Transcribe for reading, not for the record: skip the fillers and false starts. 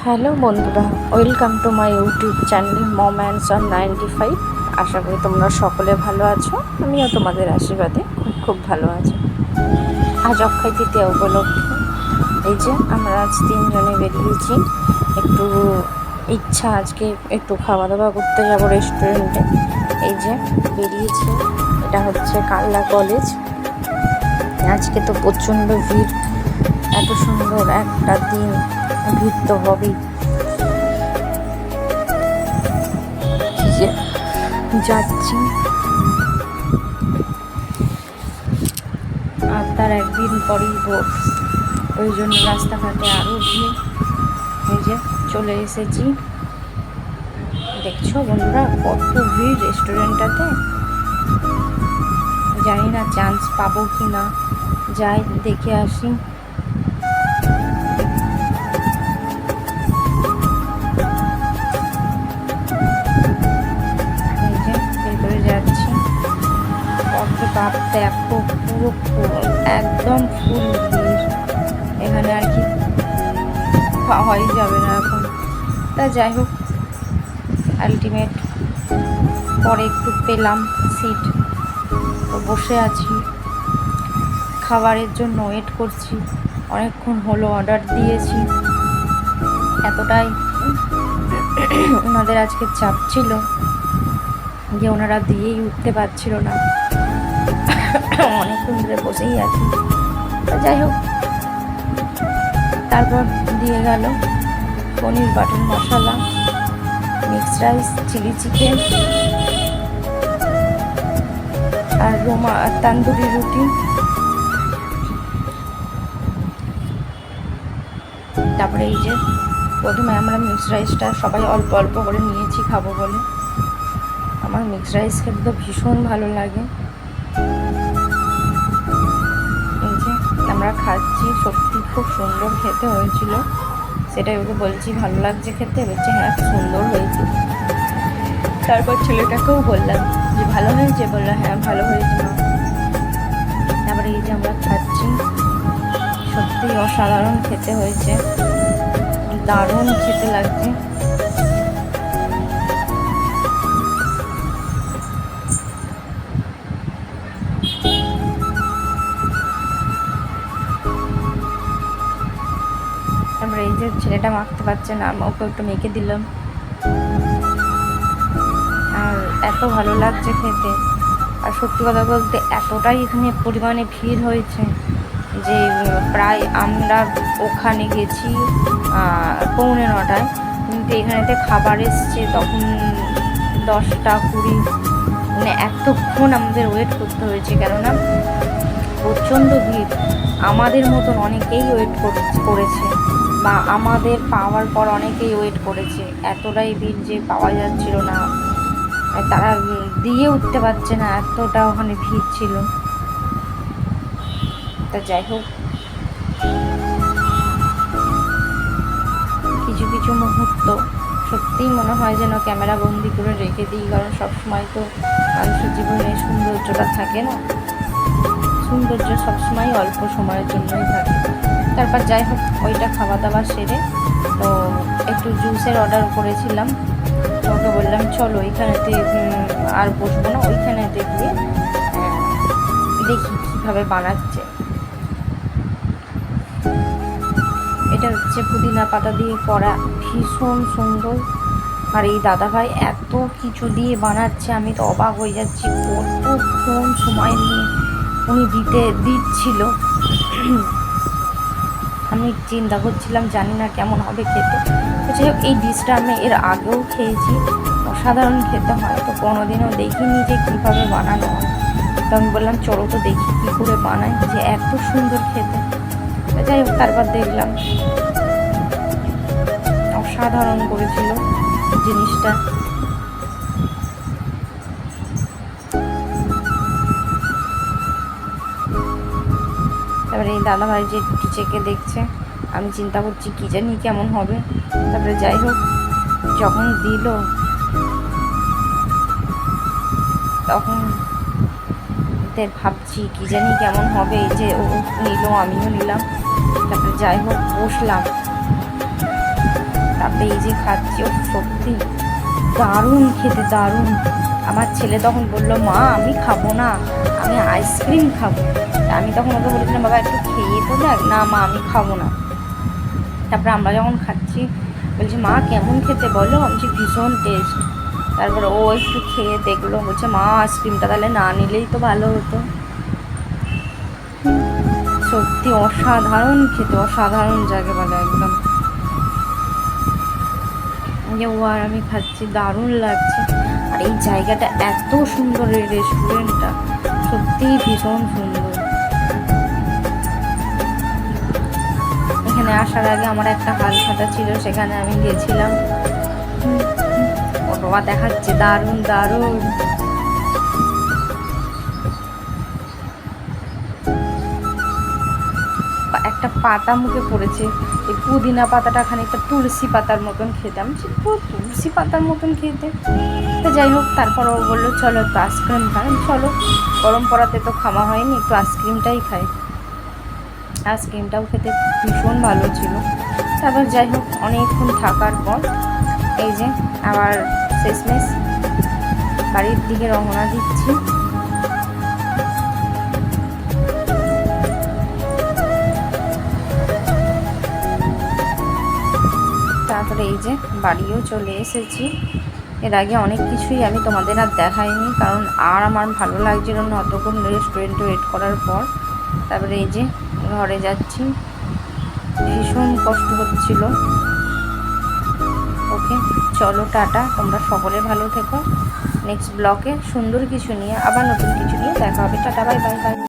Hello বন্ধুরা, welcome to my YouTube channel Mom and Son 95। আশা করি তোমরা সকলে ভালো আছো। আমিও তোমাদের আশীর্বাদে খুব ভালো আছি। আজ অক্ষয় তৃতীয়া উপলক্ষে এই যে আমরা আজ তিনজনে বেরিয়েছি। একটু ইচ্ছা আজকে একটু খাওয়া দাওয়া করতে যাব রেস্টুরেন্টে। এই যে বেরিয়েছি, এটা হচ্ছে কালনা কলেজ। আজকে তো প্রচণ্ড ভিড়, এত সুন্দর একটা দিন, ভিড় তো হবেই। যাচ্ছি আর তার একদিন পরেই ভোট, ওই জন্য রাস্তাঘাটে আরও ভিড়। এই যে চলে এসেছি, দেখছো বন্ধুরা কত ভিড় রেস্টুরেন্টটাতে। জানি না চান্স পাবো কি না, যাই দেখে আসি। ভেতরে যাচ্ছি, বাপ দেখো পুরো ফুল, একদম ফুল ভিড়। এখানে আর কি পাওয়াই যাবে না এখন। তা যাই হোক, আলটিমেট পরে একটু পেলাম সিট, তো বসে আছি, খাবারের জন্য ওয়েট করছি। অনেকক্ষণ হলো অর্ডার দিয়েছি। এতটাই ওনাদের আজকে চাপ ছিল যে ওনারা দিয়েই উঠতে পারছিল না, অনেকক্ষণ ধরে বসেই আছি। যাই হোক, তারপর দিয়ে গেল পনির বাটার মশলা, মিক্সড রাইস, চিলি চিকেন আর তান্দুরি রুটি। তারপরে এই যে প্রথমে আমরা মিক্সড রাইসটা সবাই অল্প অল্প করে নিয়েছি খাবো বলে। আমার মিক্সড রাইস খেতে তো ভীষণ ভালো লাগে। এই যে আমরা খাচ্ছি, সত্যি খুব সুন্দর খেতে হয়েছিল। সেটাই ওকে বলছি ভালো লাগছে খেতে, বলছে হ্যাঁ সুন্দর হয়েছে। তারপর ছেলেটাকেও বললাম যে ভালো হয়েছে, বললো হ্যাঁ ভালো হয়েছে। তারপরে এই যে আমরা খাচ্ছি, সত্যি অসাধারণ খেতে হয়েছে, দারুণ খেতে লাগছে। তারপরে এই যে ছেলেটা মাখতে পারছে না, ওকে একটু মেখে দিলাম। আর এত ভালো লাগছে খেতে। আর সত্যি কথা বলতে এতটাই এখানে পরিমাণে ভিড় হয়েছে যে প্রায় আমরা ওখানে গেছি 9:45, কিন্তু এখানেতে খাবার এসছে তখন 10টা 20। মানে এতক্ষণ আমাদের ওয়েট করতে হয়েছে, কেননা প্রচণ্ড ভিড়। আমাদের মতন অনেকেই ওয়েট করেছে, বা আমাদের পাওয়ার পর অনেকেই ওয়েট করেছে। এতটাই ভিড় যে পাওয়া যাচ্ছিল না, তারা দিয়ে উঠতে পারছে না, এতটা ওখানে ভিড় ছিল। তা যাই হোক, কিছু কিছু মুহূর্ত সত্যিই মনে হয় যেন ক্যামেরা বন্দি করে রেখে দিই, কারণ সবসময় তো মানুষের জীবনে সৌন্দর্যটা থাকে না। সৌন্দর্য সবসময় অল্প সময়ের জন্যই থাকে। তারপর যাই হোক, ওইটা খাওয়া দাওয়া সেরে তো একটু জুসের অর্ডার করেছিলাম। ওকে বললাম চলো ওইখানেতে আর বসবো না, ওইখানেতে গিয়ে দেখি কীভাবে বানাচ্ছে। এটা হচ্ছে পুদিনা পাতা দিয়ে করা, ভীষণ সুন্দর। আর এই দাদাভাই এত কিছু দিয়ে বানাচ্ছে, আমি তো অবাক হয়ে যাচ্ছি কতক্ষণ সময় নিয়ে উনি দিচ্ছিল। আমি চিন্তা করছিলাম জানি না কেমন হবে খেতে। যাই হোক, এই ডিশটা আমি এর আগেও খেয়েছি, অসাধারণ খেতে হয়, তো কোনোদিনও দেখিনি যে কীভাবে বানানো হয়। তো আমি বললাম চলো তো দেখি কী করে বানাই, যে এত সুন্দর খেতে। যাই হোক, তারপর দেখলাম অসাধারণ করেছিল জিনিসটা। তারপরে এই দাদাভাই যে চেকে দেখছে, আমি চিন্তা করছি কী জানি কেমন হবে। তারপরে যাই হোক, যখন দিল তখন ভাবছি কী জানি কেমন হবে। এই যে ও নিল, আমিও নিলাম। তারপরে যাই হোক বসলাম, তারপরে এই যে খাচ্ছি, ও সত্যি দারুণ খেতে, দারুণ। আমার ছেলে তখন বলল, মা আমি খাবো না, আমি আইসক্রিম খাবো। আমি তখন ওকে বলেছিলাম, বাবা একটু খেয়ে তো দেখ। না মা আমি খাবো না। তারপরে আমরা যখন খাচ্ছি বলছি, মা কেমন খেতে বলো? আমি বলছি ভীষণ টেস্ট। তারপরে ও একটু খেয়ে দেখলো, বলছে মা আইসক্রিমটা তাহলে না নিলেই তো ভালো হতো। সত্যি অসাধারণ খেতে, অসাধারণ যাকে বলে একদম। যে ও আর আমি খাচ্ছি, দারুণ লাগছে। আর এই জায়গাটা এত সুন্দর, এই রেস্টুরেন্টটা সত্যিই ভীষণ সুন্দর। এখানে আসার আগে আমার একটা হালখাতা ছিল, সেখানে আমি গেছিলাম। ও বাবা দেখাচ্ছে, দারুণ দারুণ। একটা পাতা মুখে পড়েছে, এই পুদিনা পাতাটা খানিকটা তুলসী পাতার মতন খেতে। আমি পুরো তুলসী পাতার মতন খেতে। তো যাই হোক, তারপর ও বললো চলো একটু আইসক্রিম খাই। চলো, গরম পড়াতে তো খাওয়া হয়নি, একটু আইসক্রিমটাই খাই। আইসক্রিমটাও খেতে ভীষণ ভালো ছিল। তারপর যাই হোক, অনেকক্ষণ থাকার পর এই যে আবার শেষমেশ বাড়ির দিকে রওনা দিচ্ছি। তারপরে এই যে বাড়িও চলে এসেছি। এর আগে অনেক কিছুই আমি তোমাদের আর দেখাইনি, কারণ আর আমার ভালো লাগছিল না অতক্ষণ রেস্টুরেন্টে ওয়েট করার পর। তারপরে এই যে ঘরে যাচ্ছি, ভীষণ কষ্ট হচ্ছিল। ওকে চলো টাটা, তোমরা সকলে ভালো থেকো। নেক্সট ব্লগে সুন্দর কিছু নিয়ে, আবার নতুন কিছু নিয়ে দেখা হবে। Tata, bye bye bye.